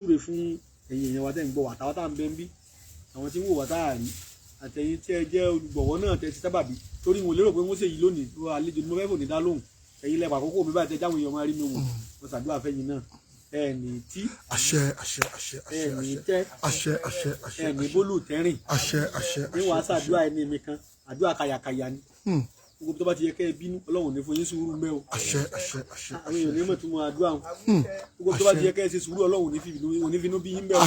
súre fún ẹ̀yin èèyàn wa tẹ́ ń gbọ́ wà táwọn tá à ń bẹ́ ń bí àwọn tí ń wò wá táàrí àtẹ̀yìn tí ẹ jẹ́ olùgbọ̀wọ́ náà tẹ́ ti sábàbí torí mo lérò pé wọ́n ṣèyí lónìí àlejò ni mo fẹ́ fò ní dá lóhùn ẹ̀yin lẹ́pàá àkókò mi báyìí tẹ́ jáwọn èèyàn máa rí mi wò mo ṣàdúrà fẹ́yìn náà ẹni tí ẹni tẹ́ ẹni bólú tẹ́rìn ní wàá ṣàdúrà ẹni mi kan àdúrà kàyàkàyà ni gbogbo tó bá ti yẹ kẹ́ ẹ bínú ọlọ́run ní fún yín sùúrù mẹ́ o àwọn èèyàn ní mọ̀ tó mọ àdúrà wọn gbogbo tó bá ti yẹ kẹ́ ẹ ṣe sùúrù ọlọ́run ní finú bí yín mẹ́ o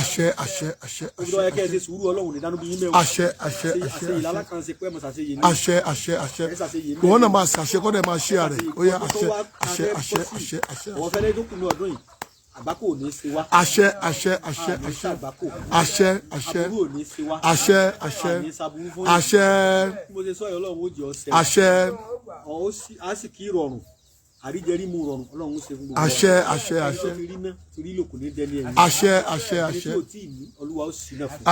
gbogbo tó bá yẹ kẹ́ ẹ ṣe sùúrù ọlọ́run ní dánú bí yín mẹ́ o àṣẹ ìlàlá kan ṣe pé ẹ mọ̀ ṣàṣeyè ní ìwọ náà máa ṣàṣẹ kọ́ dẹ̀ máa ṣe àrẹ ó yá àṣẹ àwọn fẹ́lẹ́ tó kù ní ọdún yìí àgbákò ò ní ṣe wá. àṣẹ àbúrò ò ní ṣe wá. àní ṣàbúrú fún yín. mo ṣe sọ yìí ọlọ́run ó jẹ́ ọ̀sẹ̀. a sì kí rọrùn àríjẹrí mu rọrùn ọlọ́run ó ṣe fún gbogbo wa. àṣẹ torí náà torí lò kò ní dẹni ẹ̀yìn. ẹni tí ò tí ì ní olúwa ó sì náà fún.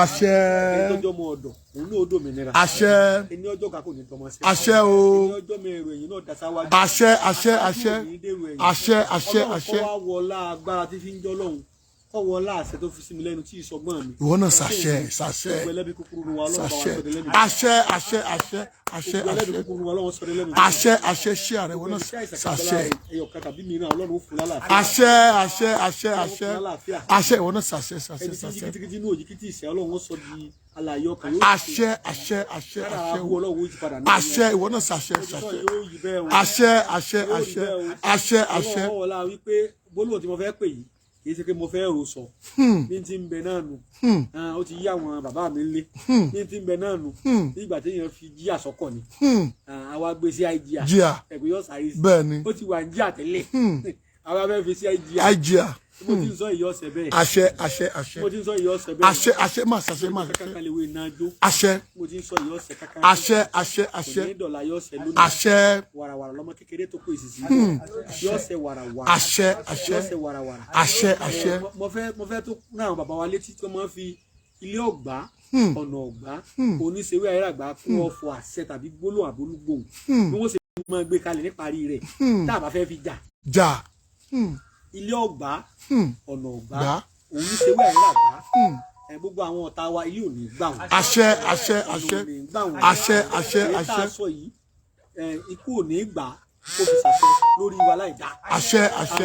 ẹni tọ́jọ́ mọ ọ̀dọ̀ òun náà ó dòmìnira. ẹni ọjọ́ ká kò ní tọmọ sí. ẹni ọjọ́ mẹ́rin ẹ̀yìn náà dá sáwájú. kọ́ wá wọlá agbára tí fi ń jọ́ lọ́hùn kọ́ wọlá àṣẹ tó fi sí mi lẹ́nu tí ìsọgbọ́n mi. ìwọ náà ṣàṣẹ àṣẹ ṣe àrẹ wọn náà ṣàṣẹ àṣẹ ìwọ náà ṣàṣẹ àṣẹ ìwọ náà ṣàṣẹ bólú tí mo fẹ́ pè yìí kì í ṣe pé mo fẹ́ rò sọ ní ti ń bẹ náà nù ó ti yí àwọn bàbá mi lé ní ti ń bẹ náà nù nígbà téèyàn fi jí àsọkọ ni àwa gbé sí àìjíà ẹgbẹ́ yóò sáré sí ó ti wà ń jí àtẹ́lẹ̀ àwa fẹ́ fi sí àìjíà mo ti ń sọ ìyọ́ ọ̀sẹ̀ bẹ́ẹ̀. mo ti ń sọ ìyọ́ ọ̀sẹ̀ bẹ́ẹ̀. máa ṣàṣẹ. kankan lè wo iná jó. mo ti ń sọ ìyọ́ ọ̀sẹ̀ kankan. kò ní dọ̀là yọ́ ọ̀sẹ̀ lónìí. wàràwàrà lọ́mọ kékeré tó kó ìsìsì. yọ́ ọ̀sẹ̀ wàràwàrà. yọ́ ọ̀sẹ̀ wàràwàrà. mo fẹ́ tó náà bàbá wa létí tí wọ́n máa ń fi ilé ọ̀gbá ọ̀nà ọ̀gbá oníṣèwé ayélujára fún ọ̀fọ̀ àṣẹ tàbí gbólóhùn àbólúgbòhùn bí wọ́n ṣe máa gbé kalẹ̀ níparí rẹ̀ tá a bá fẹ́ fi jà. ilé ọgbà ọ̀nà ọgbà òun ṣe wẹ̀ ẹ̀rọ àgbà gbogbo àwọn ọ̀tá wa ilé ò ní gbà wọ́n. àṣẹ èyí sọ yìí ikú ò ní gbà kó fi ṣàṣẹ lórí wa láì dá.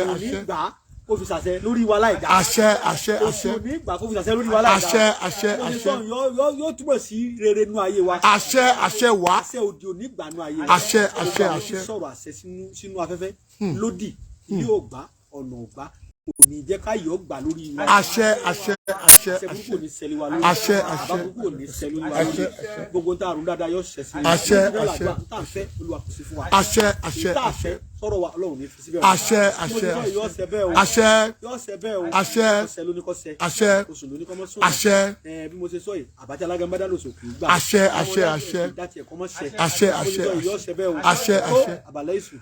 àwọn ò ní gbà kó fi ṣàṣẹ lórí wa láì dá. oṣù ò ní gbà kó fi ṣàṣẹ lórí wa láì dá. yóò túbọ̀ sí rere nú ayé wa. àṣẹ òdì ò ní gbà nú ayé wa. àṣẹ sọ̀rọ̀ àṣẹ sínú afẹ́fẹ́ lódì ilé ọgbà ọ̀nà ọ̀gbá kò ní jẹ́ ká yọ̀ gbà lórí wa. àṣẹ burúkú ò ní ṣẹlẹ̀ wa lórí. àbá burúkú ò ní ṣẹlẹ̀ wa lórí. gbogbo ń tà àrùn dáadáa yóò ṣẹ sí i. ń tà ń fẹ́ olúwa kò sí fún wa. ń tà fẹ́ sọ̀rọ̀ wa ọlọ́run ní fi síbẹ̀. yóò ṣẹ bẹ́ẹ̀ o. ọ̀sẹ̀ ló ní kọ́ ṣẹ. oṣù ló ní kọ́ mọ́ sóòrùn. bí mo ṣe sọ yìí àbájá alágànbádá lòsò kì í gbà. ìdá tiẹ̀ kọ́ mọ́ ṣẹ. yóò ṣẹ bẹ́ẹ̀ o. àbàlẹ́ ìsù.